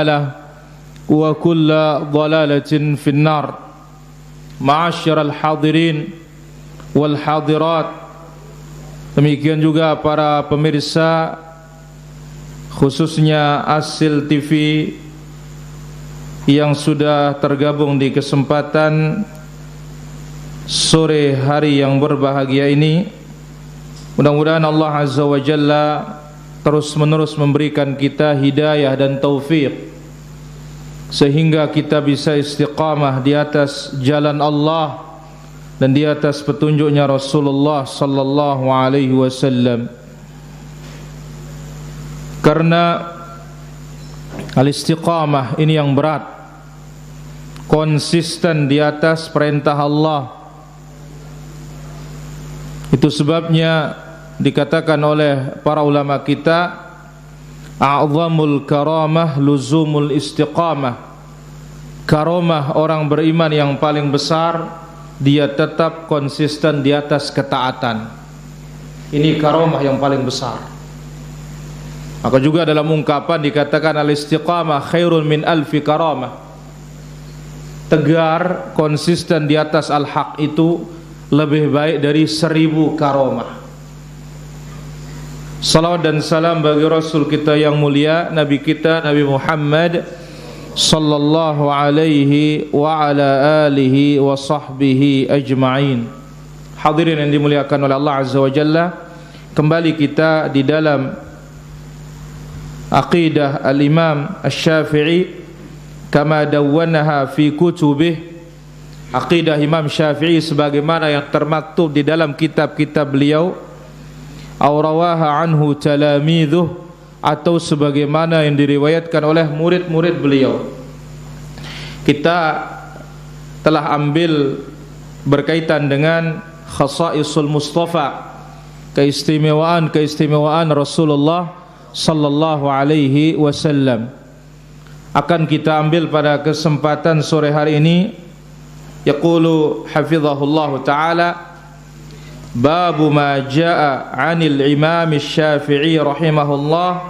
ضلالة وكل ضلالة في النار. معاشر الحاضرين والحاضرات, demikian juga para pemirsa khususnya Asil TV yang sudah tergabung di kesempatan sore hari yang berbahagia ini. Mudah-mudahan Allah Azza wa Jalla terus menerus memberikan kita hidayah dan taufik sehingga kita bisa istiqamah di atas jalan Allah dan di atas petunjuknya Rasulullah sallallahu alaihi wasallam. Karena al-istiqamah ini yang berat, konsisten di atas perintah Allah. Itu sebabnya dikatakan oleh para ulama kita, a'zamul karamah luzumul istiqamah. Karamah orang beriman yang paling besar, dia tetap konsisten di atas ketaatan. Ini karamah yang paling besar. Maka juga dalam ungkapan dikatakan al-istiqamah khairun min alfi karamah. Tegar, konsisten di atas al-haq itu lebih baik dari 1000 karamah. Salawat dan salam bagi Rasul kita yang mulia, Nabi kita Nabi Muhammad sallallahu alaihi wa ala alihi wa sahbihi ajma'in. Hadirin yang dimuliakan oleh Allah Azza wa Jalla, kembali kita di dalam aqidah al-Imam Asy-Syafi'i kama dawwanaha fi kutubih. Aqidah Imam Syafi'i sebagaimana yang termaktub di dalam kitab-kitab beliau, aw rawaha anhu talamidhuh, atau sebagaimana yang diriwayatkan oleh murid-murid beliau. Kita telah ambil berkaitan dengan khasaisul Mustafa, keistimewaan Rasulullah sallallahu alaihi wasallam. Akan kita ambil pada kesempatan sore hari ini. Yaqulu hafizahullah ta'ala, babu ma jaa 'anil Imam Asy-Syafi'i rahimahullah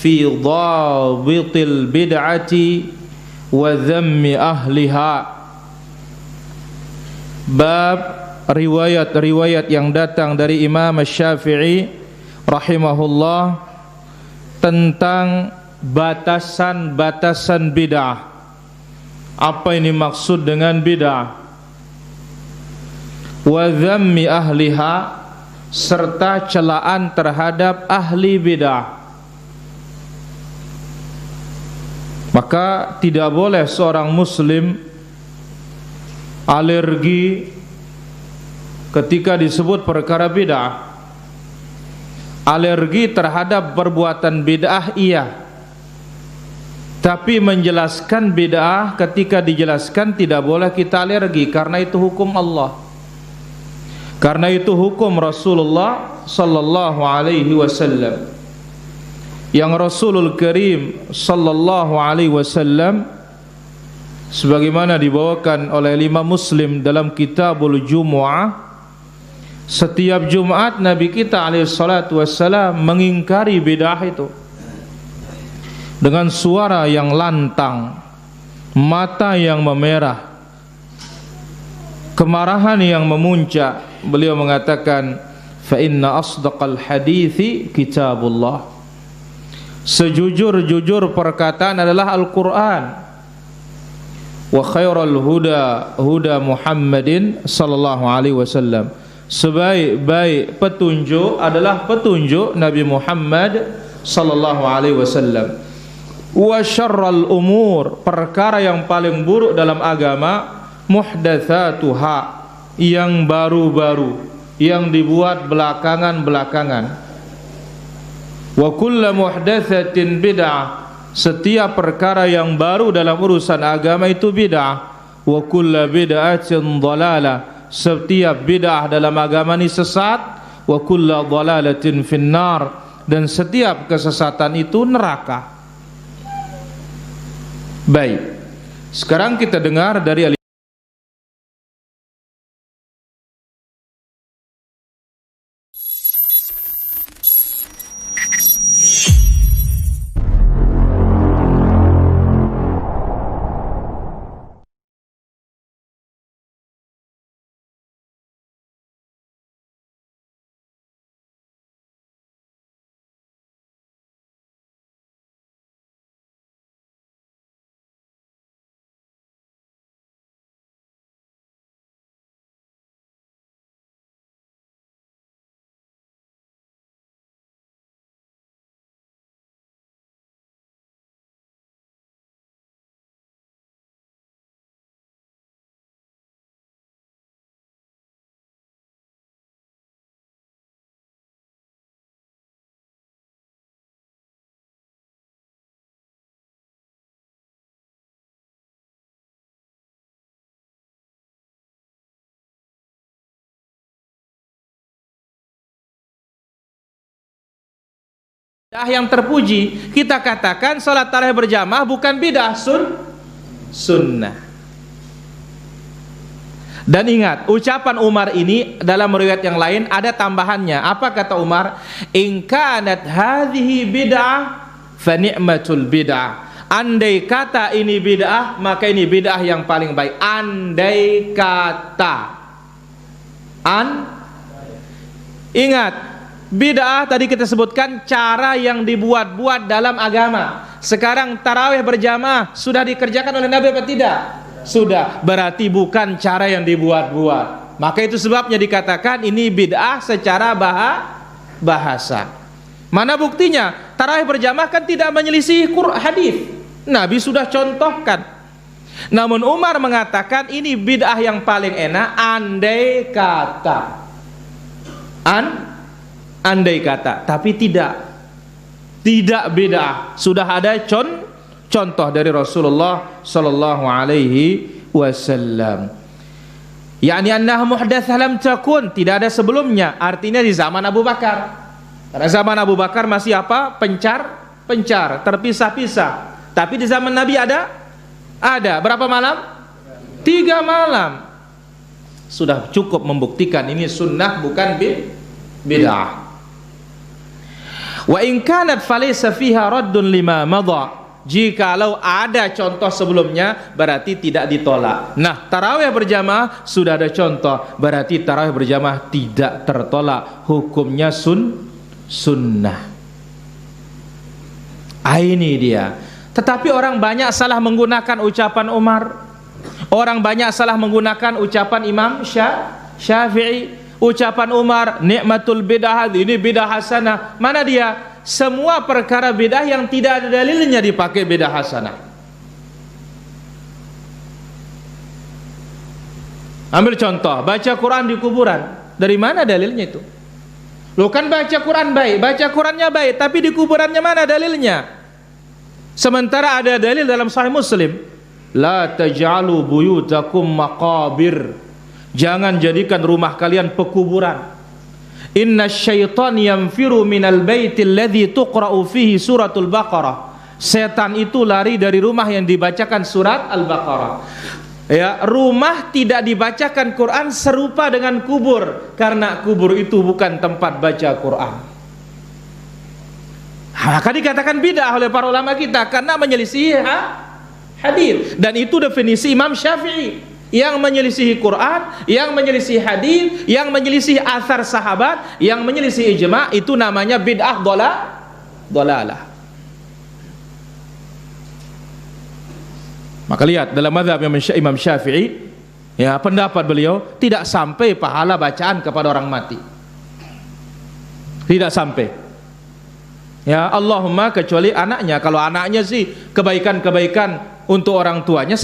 fi dhabitil bid'ati wa dhammi ahliha. Bab riwayat-riwayat yang datang dari Imam Asy-Syafi'i rahimahullah tentang batasan-batasan bid'ah. Apa ini maksud dengan bid'ah? Wa dhammi ahliha, serta celaan terhadap ahli bid'ah. Maka tidak boleh seorang muslim alergi ketika disebut perkara bid'ah. Alergi terhadap perbuatan bid'ah iya, tapi menjelaskan bid'ah ketika dijelaskan tidak boleh kita alergi, karena itu hukum Allah. Karena itu hukum Rasulullah sallallahu alaihi wasallam. Yang Rasulul Karim sallallahu alaihi wasallam sebagaimana dibawakan oleh Imam Muslim dalam Kitabul Jumu'ah, setiap Jumat Nabi kita alaihi salatu wassalam mengingkari bid'ah itu dengan suara yang lantang, mata yang memerah, kemarahan yang memuncak. Beliau mengatakan, fa inna asdaqal hadithi kitabullah. Sejujur-jujur perkataan adalah Al-Quran. Wa khairul huda huda Muhammadin sallallahu alaihi wasallam. Sebaik-baik petunjuk adalah petunjuk Nabi Muhammad sallallahu alaihi wasallam. Wa syarrul umur, perkara yang paling buruk dalam agama, muhdatsatuha, yang baru-baru, yang dibuat belakangan-belakangan. Wa kullu muhdatsatin bid'ah, setiap perkara yang baru dalam urusan agama itu bid'ah. Wa kullu bid'atin dhalalah, setiap bid'ah dalam agama ini sesat. Wa kullu dhalalatin finnar, dan setiap kesesatan itu neraka. Baik, sekarang kita dengar dari yang terpuji, kita katakan salat tarawih berjamaah bukan bid'ah, sunnah. Dan ingat, ucapan Umar ini dalam riwayat yang lain ada tambahannya. Apa kata Umar? In kanat hadhihi bid'ah fa ni'matul bid'ah. Andai kata ini bid'ah, maka ini bid'ah yang paling baik. Andai kata. Ingat, bid'ah tadi kita sebutkan cara yang dibuat-buat dalam agama. Sekarang tarawih berjamaah sudah dikerjakan oleh Nabi apa tidak? Sudah, berarti bukan cara yang dibuat-buat. Maka itu sebabnya dikatakan ini bid'ah secara bahasa. Mana buktinya? Tarawih berjamaah kan tidak menyelisih hadis. Nabi sudah contohkan. Namun Umar mengatakan ini bid'ah yang paling enak andai kata. Andai kata, tapi tidak bid'ah. Sudah ada contoh dari Rasulullah sallallahu alaihi wasallam. Yani annaha muhdatsah lam takun, tidak ada sebelumnya. Artinya di zaman Abu Bakar. Karena zaman Abu Bakar masih apa? Pencar, terpisah-pisah. Tapi di zaman Nabi ada berapa malam? 3 malam. Sudah cukup membuktikan ini sunnah bukan bid'ah. Wa in kanat falaysa fiha raddun lima madha. Jikalau ada contoh sebelumnya berarti tidak ditolak. Nah, tarawih berjamaah sudah ada contoh, berarti tarawih berjamaah tidak tertolak, hukumnya sunnah. Ini dia. Tetapi orang banyak salah menggunakan ucapan Umar. Orang banyak salah menggunakan ucapan Imam Syafi'i. Ucapan Umar, nikmatul bid'ah, ini bid'ah hasanah. Mana dia? Semua perkara bid'ah yang tidak ada dalilnya dipakai bid'ah hasanah. Ambil contoh, baca Quran di kuburan. Dari mana dalilnya itu? Loh, kan baca Quran baik, baca Qurannya baik, tapi di kuburannya mana dalilnya? Sementara ada dalil dalam Sahih Muslim, la taj'alu buyutakum maqabir. Jangan jadikan rumah kalian pekuburan. Inna syaitan yanfiru minal baitil ladzi tuqra'u fihi suratul Baqarah. Setan itu lari dari rumah yang dibacakan surat Al-Baqarah. Ya, rumah tidak dibacakan Quran serupa dengan kubur, karena kubur itu bukan tempat baca Quran. Maka dikatakan bid'ah oleh para ulama kita karena menyelisih hadis, dan itu definisi Imam Syafi'i. Yang menyelisihi Quran, yang menyelisihi hadis, yang menyelisihi athar sahabat, yang menyelisihi ijma', itu namanya bid'ah dhalalah. Maka lihat dalam mazhab Imam Syafi'i, ya, pendapat beliau tidak sampai pahala bacaan kepada orang mati. Tidak sampai. Ya, Allahumma kecuali anaknya. Kalau anaknya sih kebaikan-kebaikan untuk orang tuanya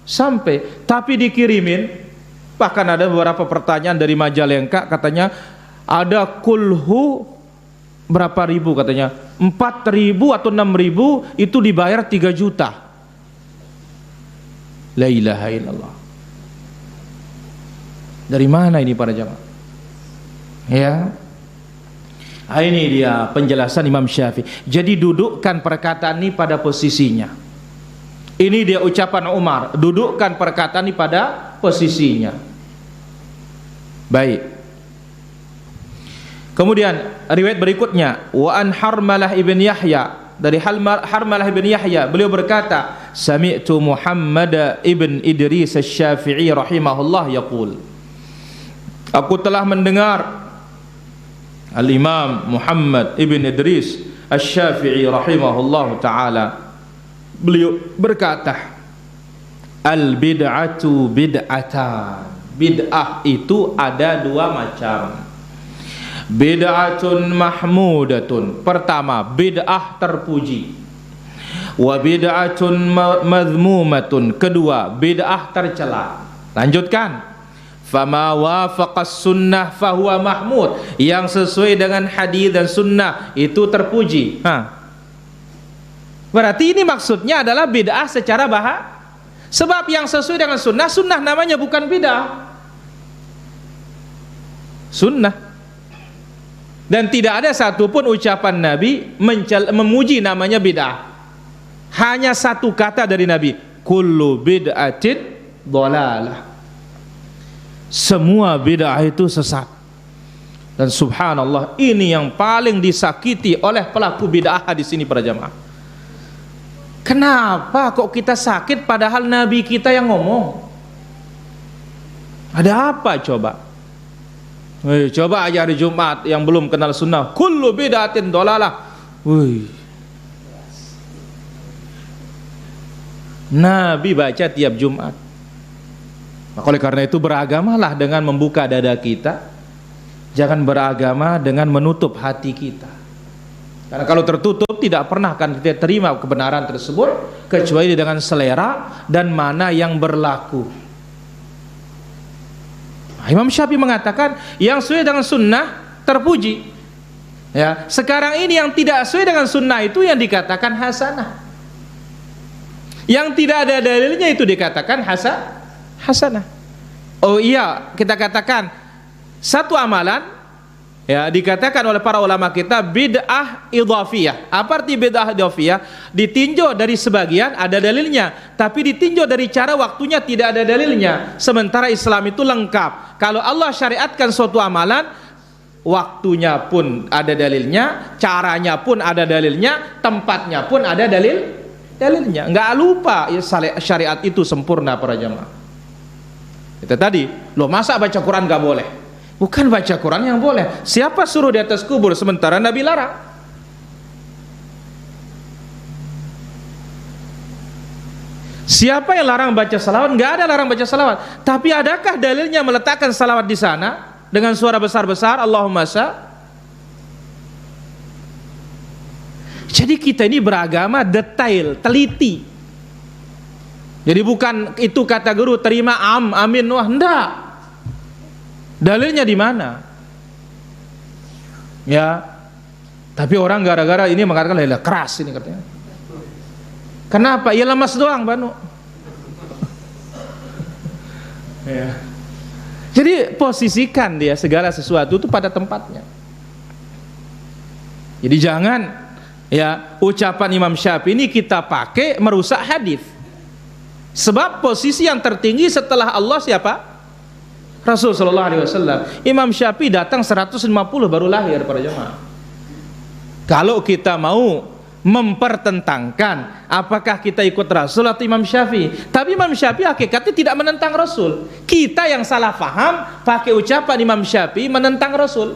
sampai, tapi dikirimin. Bahkan ada beberapa pertanyaan dari Majalengka, katanya ada kulhu berapa ribu, katanya 4.000 atau 6.000 itu dibayar 3 juta. La ilaha illallah. Dari mana ini para jamaah? Ya, ini dia penjelasan Imam Syafi'i. Jadi dudukkan perkataan ini pada posisinya. Ini dia ucapan Umar, dudukkan perkataan ini pada posisinya. Baik. Kemudian riwayat berikutnya, wa an Harmalah ibn Yahya, dari Harmalah ibn Yahya, beliau berkata, sami'tu Muhammad ibn Idris asy-Syafi'i rahimahullah yaqul. Aku telah mendengar Al-Imam Muhammad ibn Idris asy-Syafi'i rahimahullah taala, beliau berkata, al bid'atu bid'atan. Bid'ah itu ada 2 macam. Bid'atun mahmudatun. Pertama, bid'ah terpuji. Wa bid'atun madhmumatun. Kedua, bid'ah tercela. Lanjutkan. Fama wafaqas sunnah fahuwa mahmud. Yang sesuai dengan hadis dan sunnah itu terpuji. Berarti ini maksudnya adalah bid'ah secara sebab yang sesuai dengan sunnah namanya bukan bid'ah. Sunnah. Dan tidak ada satupun ucapan Nabi memuji namanya bid'ah. Hanya satu kata dari Nabi, kullu bid'atin dhalalah. Semua bid'ah itu sesat. Dan subhanallah, ini yang paling disakiti oleh pelaku bid'ah di sini para jamaah. Kenapa kok kita sakit padahal Nabi kita yang ngomong? Ada apa coba? Coba aja hari Jumat yang belum kenal sunnah, kullu bid'atin dhalalah. Nabi baca tiap Jumat. Maka oleh karena itu beragamalah dengan membuka dada kita, jangan beragama dengan menutup hati kita. Karena kalau tertutup tidak pernah akan kita terima kebenaran tersebut kecuali dengan selera dan mana yang berlaku. Imam Syafi'i mengatakan yang sesuai dengan sunnah terpuji. Ya, sekarang ini yang tidak sesuai dengan sunnah itu yang dikatakan hasanah. Yang tidak ada dalilnya itu dikatakan hasanah. Oh iya, kita katakan satu amalan ya dikatakan oleh para ulama kita bid'ah idhafiyah. Apa arti bid'ah idhafiyah? Ditinjau dari sebagian ada dalilnya, tapi ditinjau dari cara waktunya tidak ada dalilnya. Sementara Islam itu lengkap. Kalau Allah syariatkan suatu amalan, waktunya pun ada dalilnya, caranya pun ada dalilnya, tempatnya pun ada dalilnya. Enggak lupa ya, syariat itu sempurna para jamaah. Itu tadi, loh masa baca Quran enggak boleh? Bukan baca Quran yang boleh. Siapa suruh di atas kubur sementara Nabi larang? Siapa yang larang baca salawat? Enggak ada larang baca salawat. Tapi adakah dalilnya meletakkan salawat di sana dengan suara besar-besar Allahumma sa? Jadi kita ini beragama detail, teliti. Jadi bukan itu kata guru terima amin wah enggak. Dalilnya di mana? Ya. Tapi orang gara-gara ini mengatakan lah keras ini katanya. Kenapa? Ya lemas doang Banu. Ya. Jadi posisikan dia segala sesuatu itu pada tempatnya. Jadi jangan ya ucapan Imam Syafi'i ini kita pakai merusak hadis. Sebab posisi yang tertinggi setelah Allah siapa? Rasul sallallahu alaihi wasallam. Imam Syafi'i datang 150 baru lahir para jemaah. Kalau kita mau mempertentangkan apakah kita ikut Rasul atau Imam Syafi'i, tapi Imam Syafi'i hakikatnya tidak menentang Rasul. Kita yang salah faham pakai ucapan Imam Syafi'i menentang Rasul.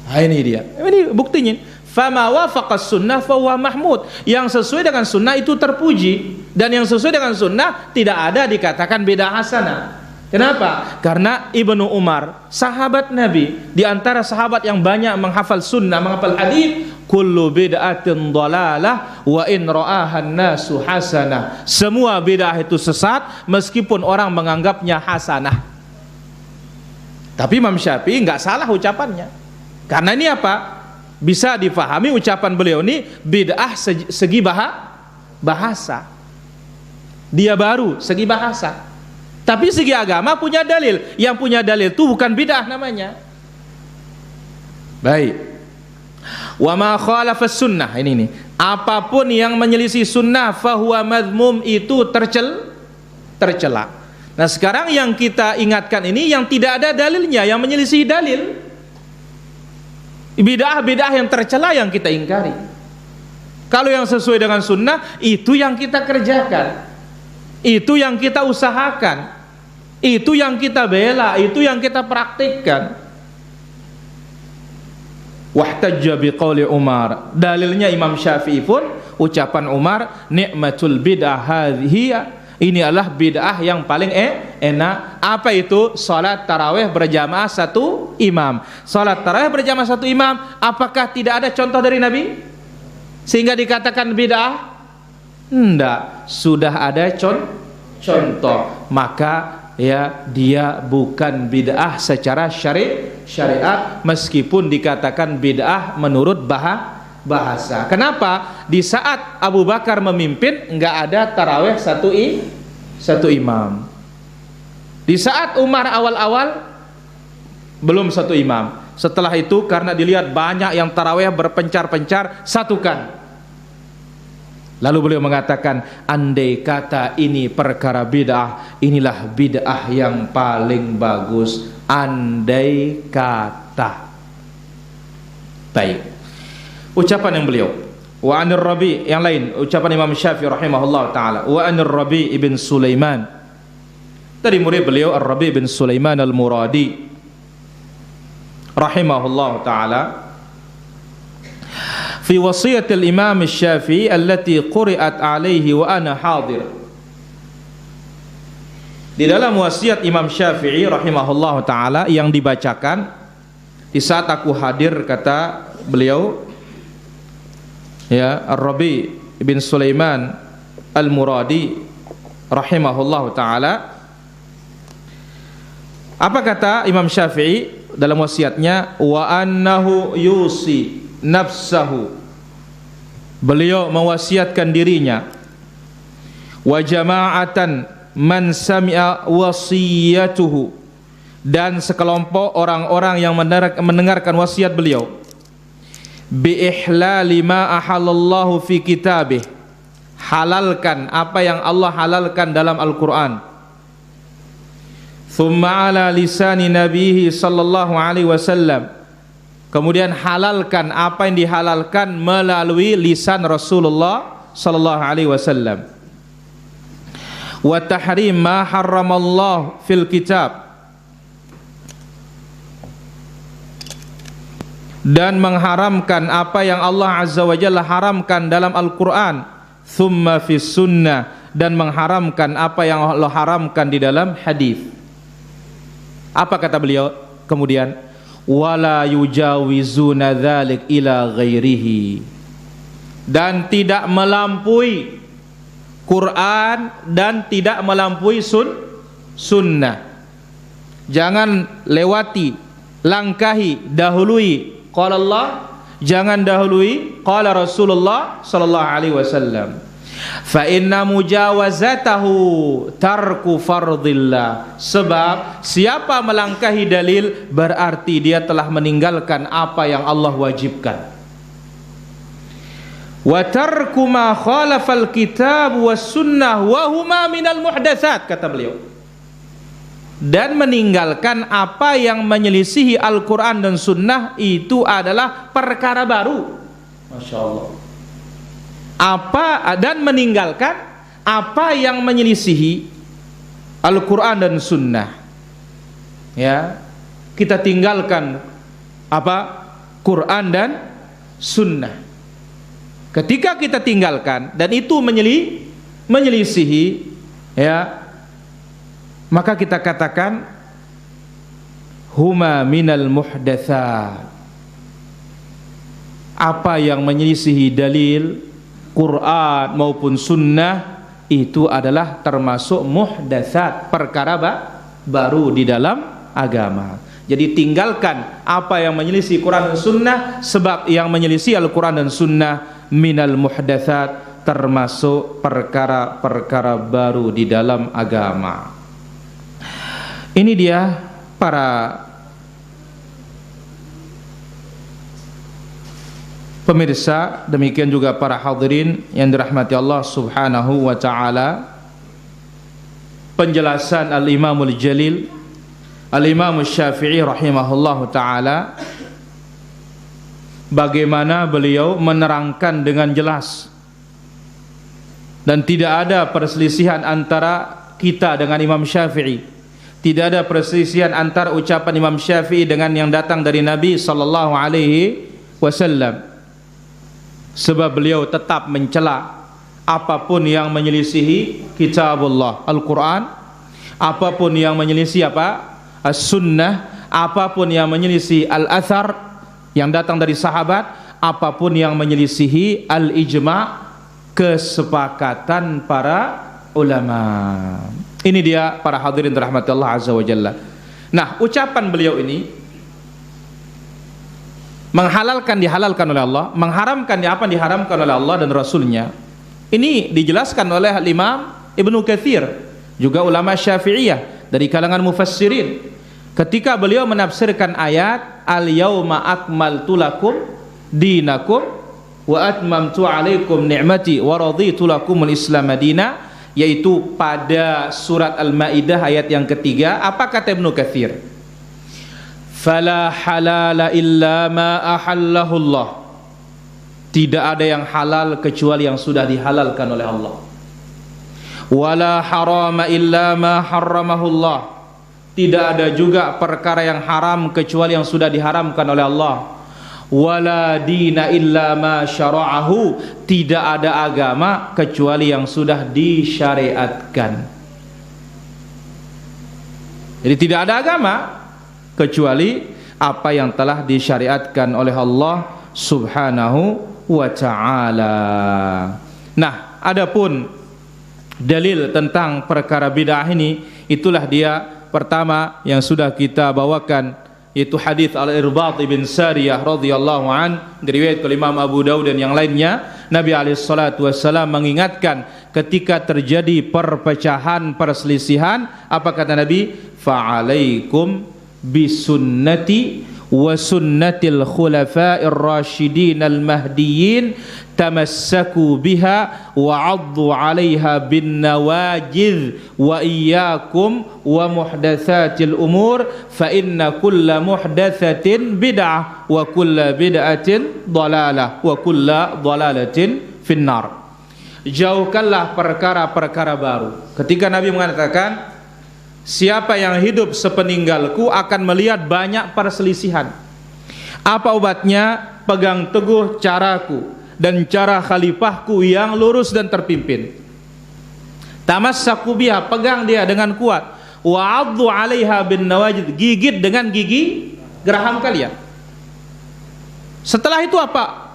Nah, ini dia. Ini buktinya. Fama wafaqas sunnah fahuwa mahmud. Yang sesuai dengan sunnah itu terpuji, dan yang sesuai dengan sunnah tidak ada dikatakan beda hasanah. Kenapa? Karena Ibnu Umar, sahabat Nabi, di antara sahabat yang banyak menghafal sunnah, menghafal hadis, kullu bid'atin dhalalah wa in ra'ahan nasu hasanah. Semua bid'ah itu sesat meskipun orang menganggapnya hasanah. Tapi Imam Syafi'i enggak salah ucapannya. Karena ini apa? Bisa difahami ucapan beliau ini bid'ah segi bahasa. Dia baru segi bahasa. Tapi segi agama punya dalil. Yang punya dalil itu bukan bid'ah namanya. Baik. Wa ma khalafas sunnah, ini nih. Apapun yang menyelisih sunnah fahuwa madmum, itu tercela. Nah, sekarang yang kita ingatkan ini yang tidak ada dalilnya, yang menyelisih dalil. Bid'ah yang tercela yang kita ingkari. Kalau yang sesuai dengan sunnah itu yang kita kerjakan. Itu yang kita usahakan. Itu yang kita bela, itu yang kita praktikkan. Wahtajja biqauli Umar. Dalilnya Imam Syafi'i pun ucapan Umar, ni'matul bid'ah hadhihi. Ini adalah bid'ah yang paling enak. Apa itu? Salat tarawih berjamaah satu imam. Salat tarawih berjamaah satu imam. Apakah tidak ada contoh dari Nabi sehingga dikatakan bid'ah? Enggak, sudah ada contoh. Maka ya dia bukan bid'ah secara syariat meskipun dikatakan bid'ah menurut bahasa. Kenapa? Di saat Abu Bakar memimpin enggak ada tarawih satu imam. Di saat Umar awal-awal belum satu imam. Setelah itu karena dilihat banyak yang tarawih berpencar-pencar, satukan. Lalu beliau mengatakan, andai kata ini perkara bid'ah, inilah bid'ah yang paling bagus. Andai kata. Baik. Ucapan yang beliau. Wa anir Rabi, yang lain ucapan Imam Syafi'i rahimahullah taala. Wa anir Rabi ibn Sulaiman, dari murid beliau Ar-Rabi bin Sulaiman Al-Muradi rahimahullah taala, fi wasiyat al-Imam Syafi'i allati quri'at alaihi wa ana hadir. Di dalam wasiat Imam Syafi'i rahimahullah taala yang dibacakan di saat aku hadir, kata beliau, ya, Ar-Rabi bin Sulaiman Al-Muradi rahimahullah taala. Apa kata Imam Syafi'i dalam wasiatnya? Wa annahu yusi nafsahu, beliau mewasiatkan dirinya, wa jama'atan man sami'a wasiyatuhu, dan sekelompok orang-orang yang mendengarkan wasiat beliau, bi ihlali ma ahallallahu fi kitabih, halalkan apa yang Allah halalkan dalam Al-Quran, thumma ala lisani nabihi sallallahu alaihi wasallam, kemudian halalkan apa yang dihalalkan melalui lisan Rasulullah sallallahu alaihi wasallam, wa tahrim ma harramallahu fil kitab, dan mengharamkan apa yang Allah azza wa jalla haramkan dalam Al-Quran, thumma fis sunnah, dan mengharamkan apa yang Allah haramkan di dalam hadis. Apa kata beliau kemudian? Wala yujawizuna dzalik ila ghairihi, dan tidak melampaui Quran dan tidak melampaui sunnah. Jangan lewati, langkahi, dahului qala Allah, jangan dahului qala Rasulullah sallallahu alaihi wasallam. Fa inna mujawazatahu tarku fardillah, sebab siapa melangkahi dalil berarti dia telah meninggalkan apa yang Allah wajibkan. Wa tarku ma khalafal kitab was sunnah wa huma minal muhdatsat, kata beliau, dan meninggalkan apa yang menyelisihi Al-Quran dan sunnah itu adalah perkara baru. Masya Allah. Dan meninggalkan apa yang menyelisihi Al-Quran dan sunnah, ya, kita tinggalkan apa? Quran dan sunnah. Ketika kita tinggalkan dan itu menyelisihi, ya, maka kita katakan huma minal muhdatsat. Apa yang menyelisihi dalil Quran maupun sunnah itu adalah termasuk muhdatsat, perkara baru di dalam agama. Jadi tinggalkan apa yang menyelisih Quran dan sunnah, sebab yang menyelisih Al-Quran dan sunnah minal muhdatsat, termasuk perkara-perkara baru di dalam agama. Ini dia para pemirsa, demikian juga para hadirin yang dirahmati Allah subhanahu wa ta'ala, penjelasan Al-Imamul Jalil Al-Imam Syafi'i rahimahullahu ta'ala, bagaimana beliau menerangkan dengan jelas dan tidak ada perselisihan antara kita dengan Imam Syafi'i, tidak ada perselisihan antara ucapan Imam Syafi'i dengan yang datang dari Nabi sallallahu alaihi wasallam. Sebab beliau tetap mencela apapun yang menyelisihi kitabullah Al-Quran, apapun yang menyelisih As-Sunnah, apapun yang menyelisih Al-Athar yang datang dari sahabat, apapun yang menyelisihi Al-Ijma', kesepakatan para ulama. Ini dia para hadirin rahmati Allah azza wa jalla. Nah, ucapan beliau ini menghalalkan dihalalkan oleh Allah, mengharamkan apa yang diharamkan oleh Allah dan Rasulnya. Ini dijelaskan oleh Imam Ibnu Katsir, juga ulama Syafi'iyah dari kalangan mufassirin. ketika beliau menafsirkan ayat al-yauma akmaltu lakum dinakum wa atmamtu alaikum ni'mati wa raditu lakumul islam madina, yaitu pada surat Al-Maidah ayat yang ketiga. Apa kata Ibnu Katsir? Fala halala illa ma ahallahu Allah. Tidak ada yang halal kecuali yang sudah dihalalkan oleh Allah. Wala harama illa ma harramahu Allah. Tidak ada juga perkara yang haram kecuali yang sudah diharamkan oleh Allah. Wala dina illa ma syara'ahu. Tidak ada agama kecuali yang sudah disyariatkan. Jadi tidak ada agama kecuali apa yang telah disyariatkan oleh Allah Subhanahu wa ta'ala. Nah, adapun dalil tentang perkara bid'ah ini, itulah dia pertama yang sudah kita bawakan, yaitu hadis Al-Irbad bin Sariyah radhiyallahu an, diriwayatkan oleh Imam Abu Daud dan yang lainnya. Nabi alaihi salatu wasallam mengingatkan ketika terjadi perpecahan, perselisihan, apa kata Nabi? Fa'alaikum bisunnati wa sunnatil khulafa'ir rasyidin al-mahdiyyin tamassaku biha wa 'addu 'alaiha bin nawajidh wa iyyakum wa muhdatsatil umur fa inna kulla muhdatsatin bid'ah wa kulla bid'atin dhalalah wa kulla dhalalatin finnar. Jauhkanlah perkara-perkara baru. Ketika Nabi mengatakan siapa yang hidup sepeninggalku akan melihat banyak perselisihan. Apa obatnya? Pegang teguh caraku dan cara khalifahku yang lurus dan terpimpin. Tamassaku biha, pegang dia dengan kuat. Wa 'addu 'alaiha bin nawajid, gigit dengan gigi geraham kalian. Setelah itu apa?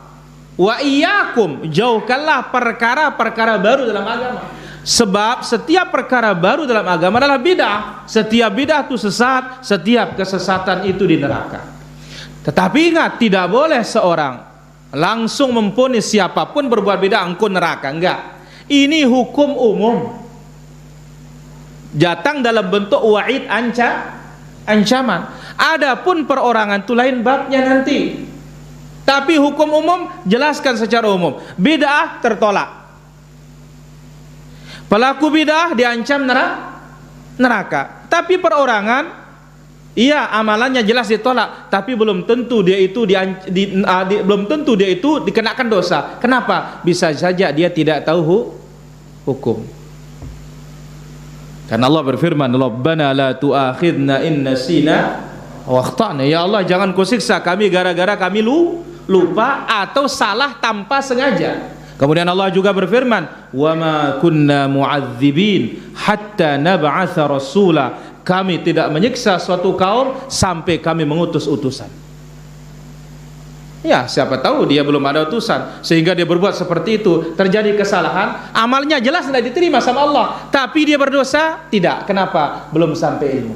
Wa iyyakum, jauhkanlah perkara-perkara baru dalam agama. Sebab setiap perkara baru dalam agama adalah bid'ah. Setiap bid'ah itu sesat, setiap kesesatan itu di neraka. Tetapi ingat, tidak boleh seorang langsung memvonis siapapun berbuat bid'ah engkau neraka. Enggak. Ini hukum umum. Datang dalam bentuk wa'id, ancaman. Adapun perorangan itu lain babnya nanti. Tapi hukum umum jelaskan secara umum. Bid'ah tertolak. Pelaku bidah diancam neraka. Tapi perorangan, iya amalannya jelas ditolak, tapi belum tentu dia itu belum tentu dia itu dikenakan dosa. Kenapa? Bisa saja dia tidak tahu hukum. Karena Allah berfirman, Rabbana la tu'akhidna in nasina wa akhtana. Ya Allah, jangan kau siksa kami gara-gara kami lupa atau salah tanpa sengaja. Kemudian Allah juga berfirman, wa ma kunna mu'adzibin hatta nab'atsa rasula. Kami tidak menyiksa suatu kaum sampai kami mengutus utusan. Ya, siapa tahu dia belum ada utusan sehingga dia berbuat seperti itu, terjadi kesalahan, amalnya jelas tidak diterima sama Allah, tapi dia berdosa? Tidak. Kenapa? Belum sampai ilmu.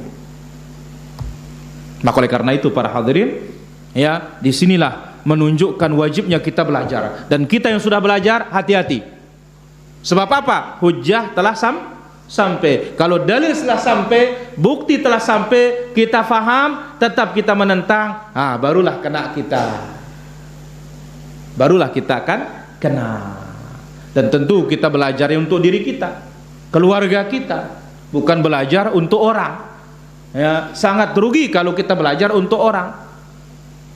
Maka oleh karena itu para hadirin, ya, disinilah menunjukkan wajibnya kita belajar. Dan kita yang sudah belajar, hati-hati. Sebab apa? Hujjah telah sampai. Kalau dalil telah sampai, bukti telah sampai, kita faham, tetap kita menentang, barulah kena kita. Barulah kita akan kena. Dan tentu kita belajar untuk diri kita, keluarga kita, bukan belajar untuk orang. Ya, sangat rugi kalau kita belajar untuk orang.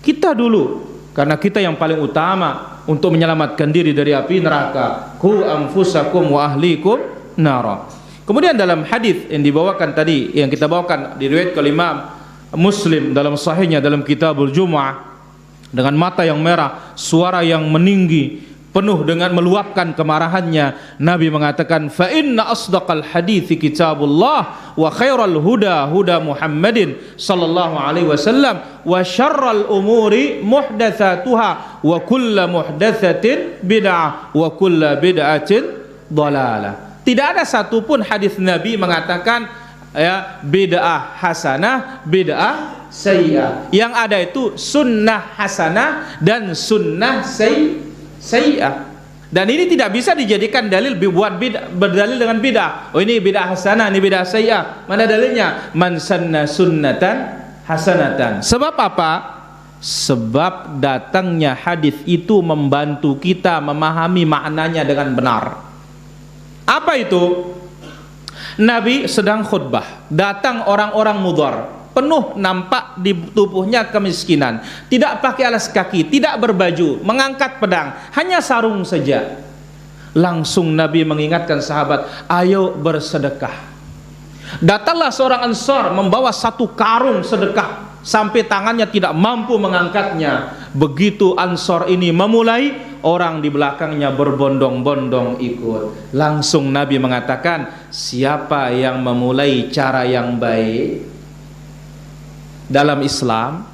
Kita dulu, karena kita yang paling utama untuk menyelamatkan diri dari api neraka. Qu anfusakum wa ahlikum nara. Kemudian dalam hadis yang dibawakan tadi, yang kita bawakan diriwayatkan oleh Imam Muslim dalam sahihnya dalam Kitabul Jumu'ah, dengan mata yang merah, suara yang meninggi, penuh dengan meluapkan kemarahannya, Nabi mengatakan, fa inna asdaqal hadithi kitabullah wa khairal huda huda Muhammadin sallallahu alaihi wasallam wa syarral umuri muhdatsatuha wa kullu muhdatsatin bid'ah wa kullu bid'atin dhalalah. Tidak ada satupun hadis Nabi mengatakan ya bid'ah hasanah, bid'ah sayyi'ah. Yang ada itu sunnah hasanah dan sunnah sayyi'ah. Dan ini tidak bisa dijadikan dalil berdalil dengan bid'ah. Oh ini bid'ah hasanah, ini bid'ah sayyi'ah. Mana dalilnya? Man sanna sunnatan hasanatan. Sebab apa? Sebab datangnya hadis itu membantu kita memahami maknanya dengan benar. Apa itu? Nabi sedang khutbah, datang orang-orang mudhar, penuh nampak di tubuhnya kemiskinan, tidak pakai alas kaki, tidak berbaju, mengangkat pedang, hanya sarung saja. Langsung Nabi mengingatkan sahabat, ayo bersedekah. Datanglah seorang Ansar membawa satu karung sedekah sampai tangannya tidak mampu mengangkatnya. Begitu Ansar ini memulai, orang di belakangnya berbondong-bondong ikut. Langsung Nabi mengatakan, siapa yang memulai cara yang baik dalam Islam,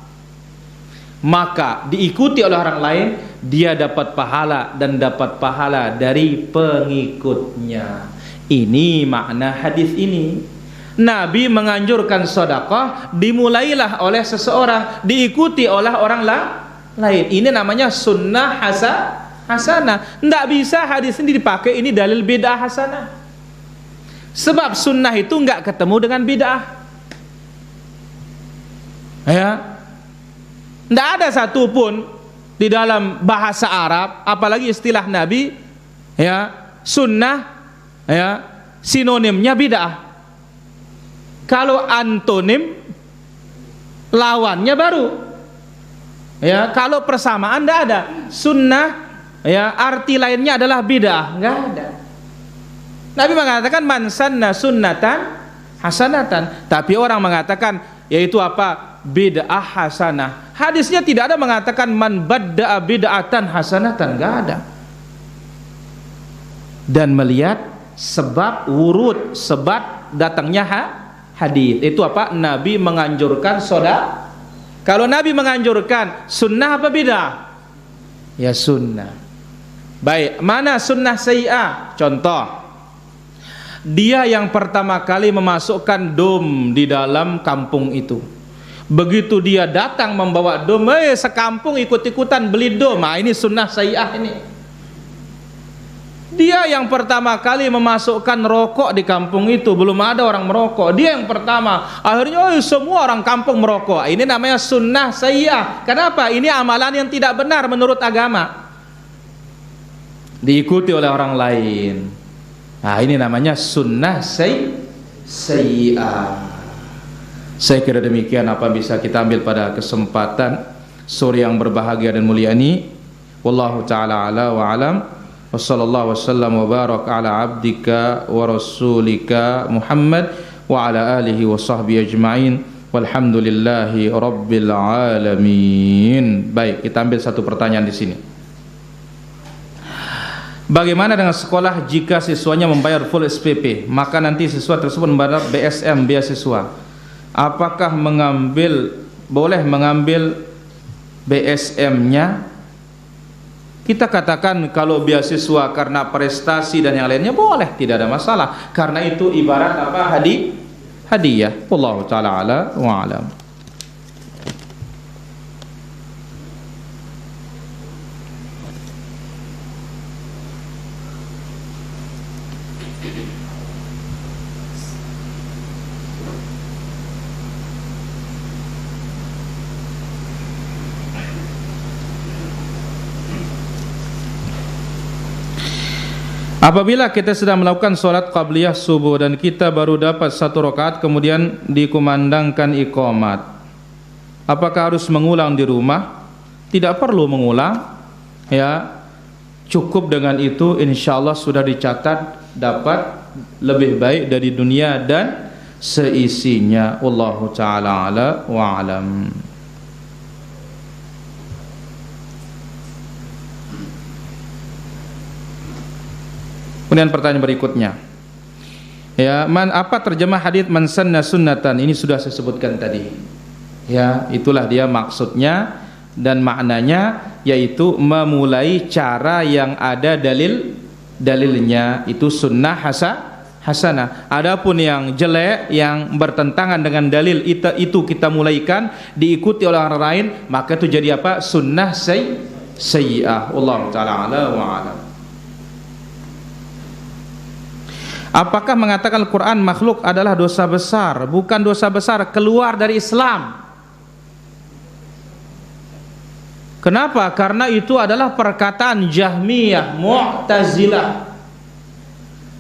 maka diikuti oleh orang lain, dia dapat pahala dan dapat pahala dari pengikutnya. Ini makna hadis ini. Nabi menganjurkan sedekah, dimulailah oleh seseorang, diikuti oleh orang lain. Ini namanya sunnah hasanah. Tidak bisa hadis ini dipakai ini dalil bid'ah hasanah. Sebab sunnah itu enggak ketemu dengan bid'ah. Ya, tidak ada satupun di dalam bahasa Arab, apalagi istilah Nabi, ya, sunnah, ya, sinonimnya bid'ah. Kalau antonim, lawannya baru. Ya, kalau persamaan tidak ada. Sunnah, ya, arti lainnya adalah bid'ah, nggak ada. Nabi mengatakan man sanna sunnatan hasanatan, tapi orang mengatakan yaitu apa? Bid'ah hasanah. Hadisnya tidak ada mengatakan man badda'a bid'atan hasanatan, enggak ada. Dan melihat sebab wurud, sebab datangnya hadis. Itu apa? Nabi menganjurkan sedekah. Kalau Nabi menganjurkan sunnah apa bid'ah? Ya sunnah. Baik, mana sunnah sayyi'ah? Contoh, dia yang pertama kali memasukkan dom di dalam kampung itu. Begitu dia datang membawa dom, sekampung ikut-ikutan beli dom. Nah, ini sunnah sayyi'ah ini. Dia yang pertama kali memasukkan rokok di kampung itu, belum ada orang merokok. Dia yang pertama. Akhirnya semua orang kampung merokok. Ini namanya sunnah sayyi'ah. Kenapa? Ini amalan yang tidak benar menurut agama. Diikuti oleh orang lain. Nah, ini namanya sunnah sayyi'ah. Saya kira demikian apa bisa kita ambil pada kesempatan sore yang berbahagia dan mulia ini. Wallahu ta'ala ala wa alam. Wa sallallahu wasallam wa barak ala abdika wa rasulika Muhammad wa ala alihi wa sahbihi ajma'in. Walhamdulillahi rabbil alamin. Baik, kita ambil satu pertanyaan di sini. Bagaimana dengan sekolah jika siswanya membayar full SPP, maka nanti siswa tersebut membayar BSM beasiswa? Apakah boleh mengambil BSM-nya? Kita katakan kalau beasiswa karena prestasi dan yang lainnya boleh, tidak ada masalah. Karena itu ibarat apa? Hadiah. Wallahu ta'ala ala wa alam. Apabila kita sedang melakukan sholat qabliyah subuh dan kita baru dapat satu rakaat kemudian dikumandangkan iqamat, apakah harus mengulang di rumah? Tidak perlu mengulang, ya, cukup dengan itu insyaallah sudah dicatat dapat lebih baik dari dunia dan seisinya. Wallahu ta'ala ala wa alam. Kemudian pertanyaan berikutnya, ya, apa terjemah hadits man sanna sunnatan? Ini sudah saya sebutkan tadi. Ya, itulah dia maksudnya dan maknanya, yaitu memulai cara yang ada dalilnya, itu sunnah hasanah. Adapun yang jelek yang bertentangan dengan dalil itu kita mulaikan diikuti oleh orang lain, maka itu jadi apa? Sunnah sayyi'ah. Wallahu ta'ala ala wa alam. Apakah mengatakan Al-Quran makhluk adalah dosa besar? Bukan dosa besar, keluar dari Islam. Kenapa? Karena itu adalah perkataan Jahmiyah, Mu'tazilah.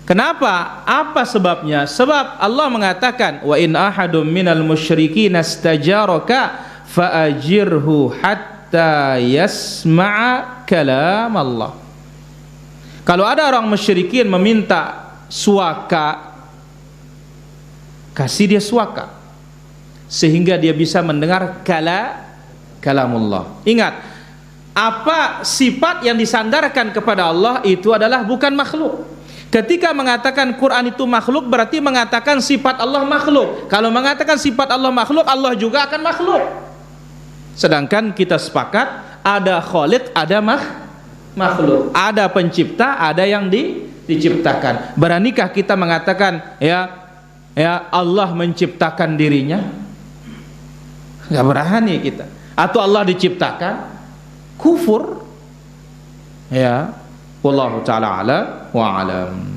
Kenapa? Apa sebabnya? Sebab Allah mengatakan, wa in ahadum minal musyrikin astajaraka faajirhu hatta yasma'a kalam Allah. Kalau ada orang musyrikin meminta suaka, kasih dia suaka sehingga dia bisa mendengar kalamullah. Ingat, apa sifat yang disandarkan kepada Allah itu adalah bukan makhluk. Ketika mengatakan Quran itu makhluk, berarti mengatakan sifat Allah makhluk. Kalau mengatakan sifat Allah makhluk, Allah juga akan makhluk. Sedangkan kita sepakat ada khaliq, ada makhluk, ada pencipta, ada yang diciptakan. Beranikah kita mengatakan ya Allah menciptakan dirinya? Enggak berani kita. Atau Allah diciptakan? Kufur. Ya, wallahu taala ala wa alam.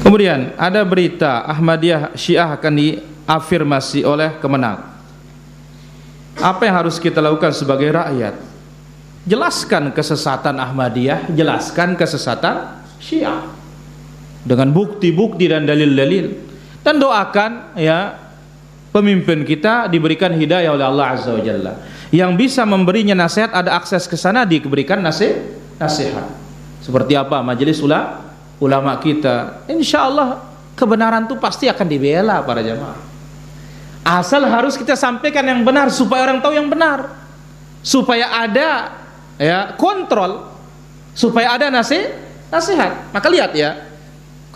Kemudian ada berita Ahmadiyah Syiah akan diafirmasi oleh Kemenang. Apa yang harus kita lakukan sebagai rakyat? Jelaskan kesesatan Ahmadiyah, jelaskan kesesatan Syiah dengan bukti-bukti dan dalil-dalil, dan doakan ya pemimpin kita diberikan hidayah oleh Allah Azza wa Jalla. Yang bisa memberinya nasihat, ada akses ke sana, diberikan nasihat. Seperti apa majelis ulama kita, insya Allah kebenaran itu pasti akan dibela para jamaah. Asal harus kita sampaikan yang benar supaya orang tahu yang benar, supaya ada ya kontrol, supaya ada nasihat. Maka lihat ya,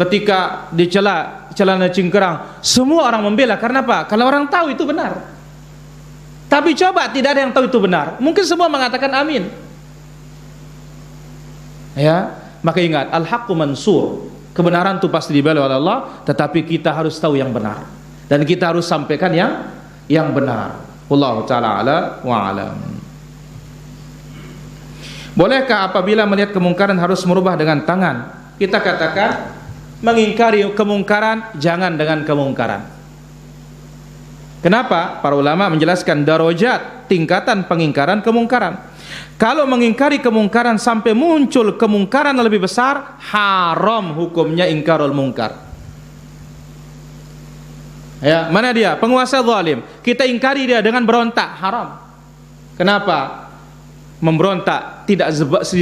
ketika dicela celana cingkrang, semua orang membela. Karena apa? Kalau orang tahu itu benar. Tapi coba tidak ada yang tahu itu benar, mungkin semua mengatakan amin. Ya, maka ingat, al-haqqu mansur, kebenaran itu pasti dibela oleh Allah, tetapi kita harus tahu yang benar dan kita harus sampaikan yang benar. Wallahu taala ala wa alam. Bolehkah apabila melihat kemungkaran harus merubah dengan tangan? Kita katakan mengingkari kemungkaran jangan dengan kemungkaran. Kenapa? Para ulama menjelaskan darajat, tingkatan pengingkaran kemungkaran. Kalau mengingkari kemungkaran sampai muncul kemungkaran lebih besar, haram hukumnya ingkarul mungkar. Ya, mana dia? Penguasa zalim. Kita ingkari dia dengan berontak, haram. Kenapa? Memberontak tidak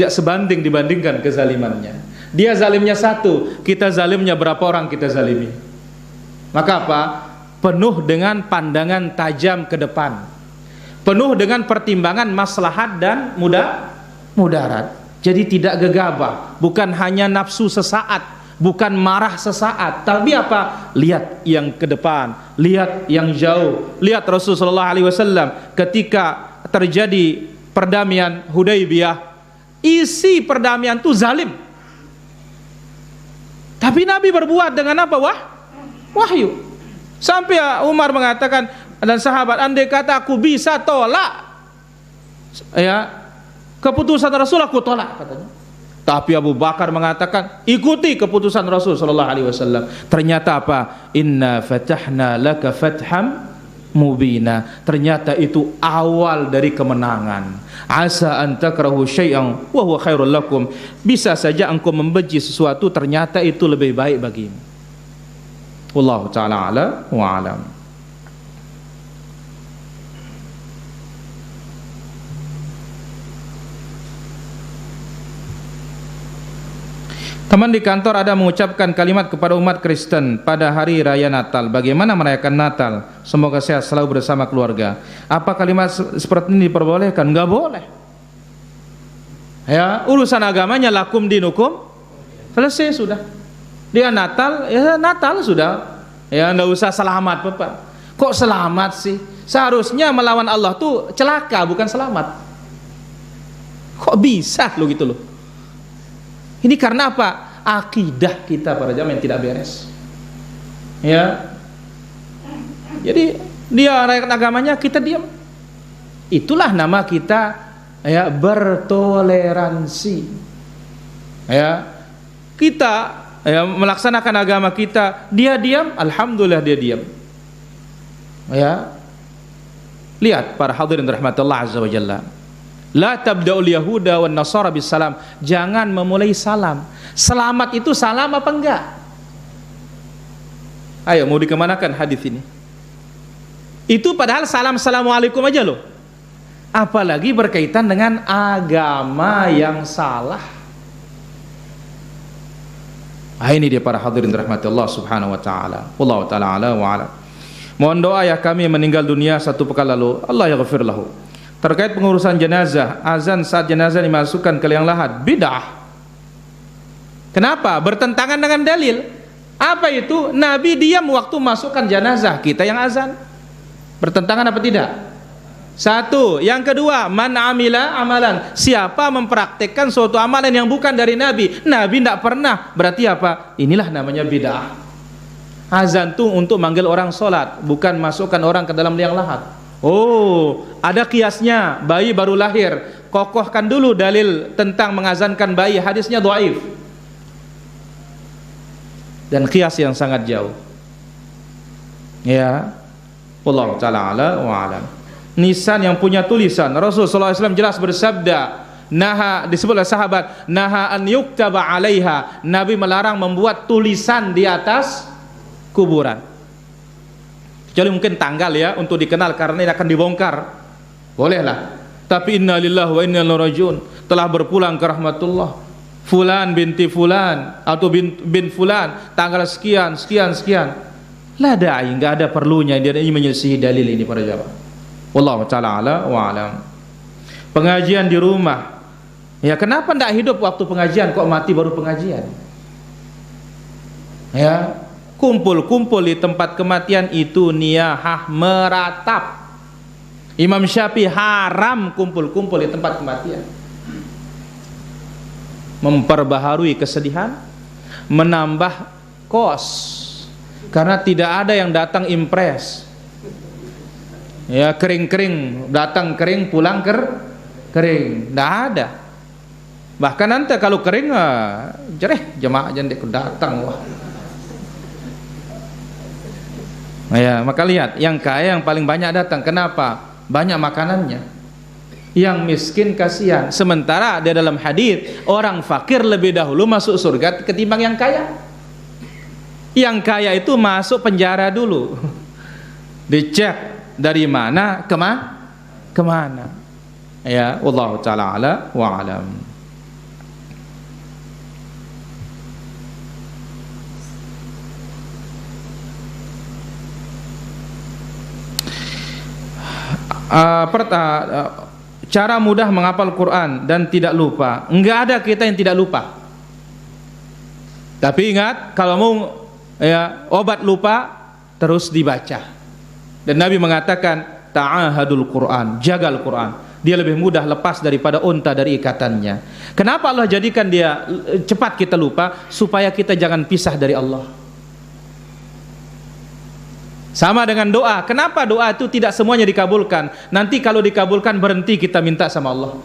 sebanding dibandingkan kezalimannya. Dia zalimnya satu, kita zalimnya berapa orang kita zalimi. Maka apa? Penuh dengan pandangan tajam ke depan, penuh dengan pertimbangan maslahat dan mudarat. Jadi tidak gegabah, bukan hanya nafsu sesaat, bukan marah sesaat, tapi apa? Lihat yang ke depan, lihat yang jauh. Lihat Rasulullah SAW ketika terjadi perdamaian Hudaybiyah, isi perdamaian itu zalim, tapi Nabi berbuat dengan apa? Wahyu. Sampai Umar mengatakan dan sahabat, andai kata aku bisa tolak ya keputusan Rasul, aku tolak katanya. Tapi Abu Bakar mengatakan ikuti keputusan Rasul sallallahu alaihi wasallam. Ternyata apa? Inna fatahna laka fatham mubina. Ternyata itu awal dari kemenangan. Asa an takrahu syai'an wa huwa khairul lakum. Bisa saja engkau membenci sesuatu, ternyata itu lebih baik bagimu. Wallahu ta'ala ala wa alam. Teman di kantor ada mengucapkan kalimat kepada umat Kristen pada hari raya Natal. Bagaimana merayakan Natal? Semoga sehat selalu bersama keluarga. Apa kalimat seperti ini diperbolehkan? Enggak boleh. Ya, urusan agamanya lakum dinukum, selesai sudah. Dia Natal, ya Natal sudah. Ya enggak usah selamat Bapak. Kok selamat sih? Seharusnya melawan Allah tuh celaka, bukan selamat. Kok bisa lo gitu loh? Ini karena apa? akidah kita para jamaah yang tidak beres. Ya. Jadi dia rayakan agamanya, kita diam. Itulah nama kita, ya, bertoleransi. Ya. Kita, ya, melaksanakan agama kita, dia diam, alhamdulillah dia diam. Ya. Lihat para hadirin rahmatullah azza wa jalla. La tabda'ul yahuda wan nasara bisalam. Jangan memulai salam. Selamat itu salam apa enggak? Ayo, mau dikemanakan hadis ini? Itu padahal salam assalamualaikum aja loh. Apalagi berkaitan dengan agama yang salah. Ini dia para hadirin rahmatullah subhanahu wa ta'ala. Wallahu ta'ala ala wa ala. Mohon doa ayah kami yang meninggal dunia 1 pekan lalu, Allah yaghfir lahu. Terkait pengurusan jenazah, azan saat jenazah dimasukkan ke liang lahat, bid'ah. Kenapa? Bertentangan dengan dalil. Apa itu? Nabi diam waktu masukkan jenazah, kita yang azan. Bertentangan apa tidak? Satu. Yang kedua, man amila amalan, siapa mempraktekkan suatu amalan yang bukan dari Nabi. Nabi tidak pernah. Berarti apa? Inilah namanya bid'ah. Azan itu untuk manggil orang sholat, bukan masukkan orang ke dalam liang lahat. Oh, ada kiasnya. Bayi baru lahir, kokohkan dulu dalil tentang mengazankan bayi. Hadisnya dhaif dan kias yang sangat jauh. Ya, wallahu ta'ala ala wa alam. Nisan yang punya tulisan, Rasulullah SAW jelas bersabda, naha, disebut oleh sahabat, naha an yuktaba alaiha. Nabi melarang membuat tulisan di atas kuburan, kecuali mungkin tanggal, ya, untuk dikenal karena ini akan dibongkar, bolehlah. Tapi inna lillahi wa inna ilaihi rajiun, telah berpulang ke rahmatullah fulan binti fulan atau bin fulan tanggal sekian sekian sekian. La da'i, enggak ada perlunya dia ini menyelisihi dalil ini para jamaah. Wallahu ta'ala ala wa alam. Pengajian di rumah, ya, kenapa enggak hidup waktu pengajian, kok mati baru pengajian? Ya, kumpul-kumpul di tempat kematian itu niyahah meratap. Imam Syafi'i haram kumpul-kumpul di tempat kematian. Memperbaharui kesedihan, menambah kos, karena tidak ada yang datang impres. Ya, kering-kering, datang kering, pulang kering, tidak ada. Bahkan nanti kalau kering, jereh jemaah jangan datang, wah. Ya, maka lihat, yang kaya yang paling banyak datang. Kenapa? Banyak makanannya. Yang miskin kasihan. Sementara di dalam hadis, orang fakir lebih dahulu masuk surga ketimbang yang kaya. Yang kaya itu masuk penjara dulu. Dicek dari mana kemana. Ya, wallahu ta'ala ala wa alam. Cara mudah menghafal Quran dan tidak lupa. Enggak ada kita yang tidak lupa. Tapi ingat, kalau mau, ya, obat lupa, terus dibaca. Dan Nabi mengatakan, ta'ahadul Quran, jaga Al-Quran. Dia lebih mudah lepas daripada unta dari ikatannya. Kenapa Allah jadikan dia cepat kita lupa? Supaya kita jangan pisah dari Allah. Sama dengan doa. Kenapa doa itu tidak semuanya dikabulkan? Nanti kalau dikabulkan berhenti kita minta sama Allah.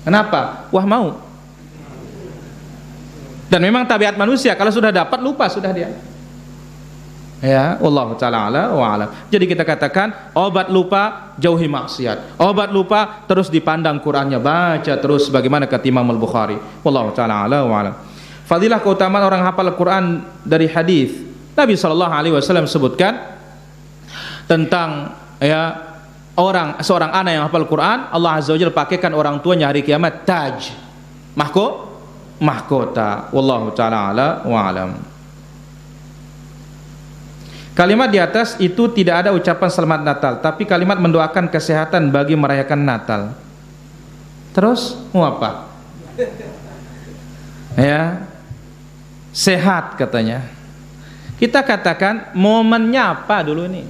Kenapa? Wah, mau. Dan memang tabiat manusia, kalau sudah dapat lupa sudah dia. Ya, wallahu ta'ala ala wa alam. Jadi kita katakan, obat lupa jauhi maksiat. Obat lupa terus dipandang Qur'annya, baca terus bagaimana kata Imam Al-Bukhari. Wallahu ta'ala ala wa alam. Fadilah keutamaan orang hafal Quran dari hadis. Nabi SAW sebutkan tentang, ya, seorang anak yang hafal Quran, Allah Azza wa Jalla pakaikan orang tuanya hari kiamat taj, mahkota. Wallahu ta'ala ala wa alam. Kalimat di atas itu tidak ada ucapan selamat Natal, tapi kalimat mendoakan kesehatan bagi merayakan Natal. Terus mau apa? Ya, sehat katanya. Kita katakan momennya apa dulu nih?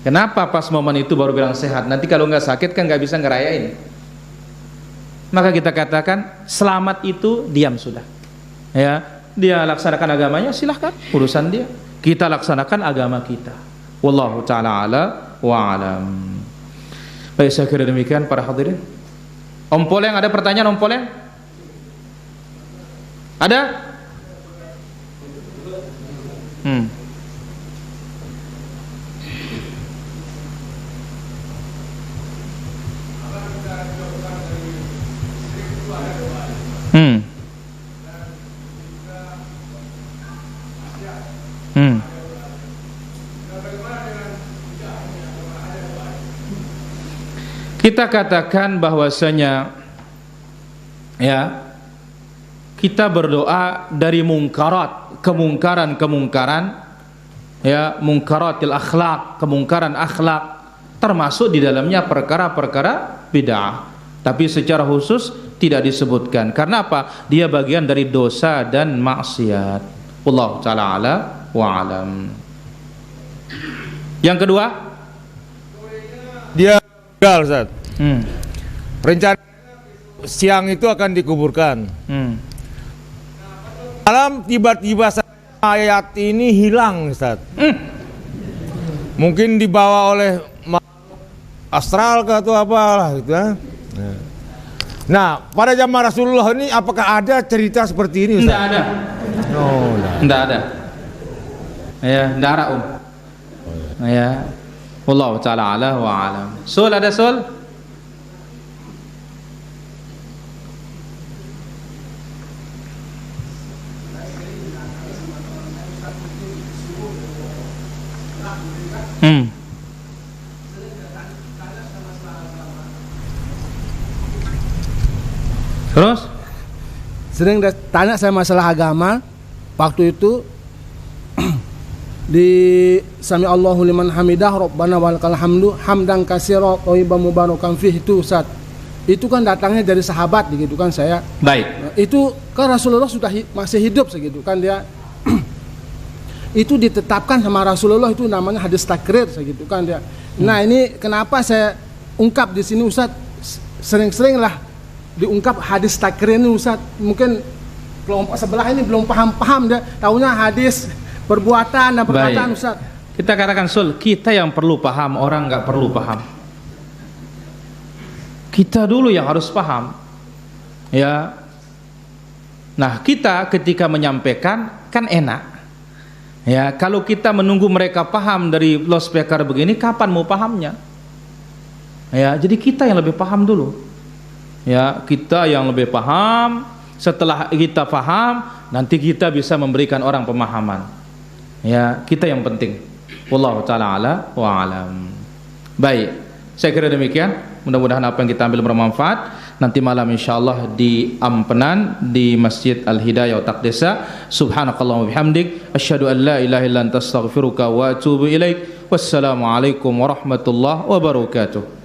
Kenapa pas momen itu baru bilang sehat? Nanti kalau nggak sakit kan nggak bisa ngerayain. maka kita katakan selamat itu diam sudah. Ya, dia laksanakan agamanya silahkan, urusan dia. Kita laksanakan agama kita. Wallahu taala ala wa alam. Baik, saya kira demikian para hadirin. Om Poleng, ada pertanyaan Om Poleng? Ada? Hmm. Hmm. Hmm. Kita katakan bahwasanya ya, kita berdoa dari mungkarat, kemungkaran-kemungkaran, ya, mungkaratil akhlak, kemungkaran akhlak, termasuk di dalamnya perkara-perkara bid'ah. Tapi secara khusus tidak disebutkan. Karena apa? Dia bagian dari dosa dan maksiat. Wallahu ta'ala ala wa alam. Yang kedua, dia meninggal, Ustaz. Rencana siang itu akan dikuburkan. Malam tiba-tiba ayat ini hilang, Ustaz. Mungkin dibawa oleh astral ke atau apalah gitu ya. Nah, pada zaman Rasulullah ini apakah ada cerita seperti ini, Ustaz? Tidak ada. Oh, tidak ada. Ya, tidak ada, Ya. Wallahu ta'ala ala wa alam. Sul, ada sul? Terus? Sering tanya saya masalah agama. Waktu itu di Sami Allahu liman hamidah Rabbana walakal hamdu hamdan katsira thayyiban mubarakan fihi itu, Ustaz. Itu kan datangnya dari sahabat gitu kan saya. Baik. Nah, itu kan Rasulullah sudah masih hidup segitu kan dia. Itu ditetapkan sama Rasulullah, itu namanya hadis takrir segitu kan dia. Nah, ini kenapa saya ungkap di sini, Ustaz? Sering-sering lah diungkap hadis takrir ini, Ustaz. Mungkin kelompok sebelah ini belum paham dia, taunya hadis perbuatan dan perkataan. Baik. Ustaz, kita katakan sul, kita yang perlu paham, orang nggak perlu paham. Kita dulu yang harus paham, ya. Nah, kita ketika menyampaikan kan enak, ya. Kalau kita menunggu mereka paham dari loudspeaker begini, kapan mau pahamnya? Ya, jadi kita yang lebih paham dulu, ya. Kita yang lebih paham. Setelah kita paham, nanti kita bisa memberikan orang pemahaman. Ya, kita yang penting. Wallahu ta'ala ala wa alam. Baik, saya kira demikian. Mudah-mudahan apa yang kita ambil bermanfaat. Nanti malam insyaallah di Ampenan di Masjid Al-Hidayah Taqdesa. Subhanakallahumma bihamdik asyhadu an la ilaha illa anta astaghfiruka wa atubu ilaik. Wassalamualaikum warahmatullahi wabarakatuh.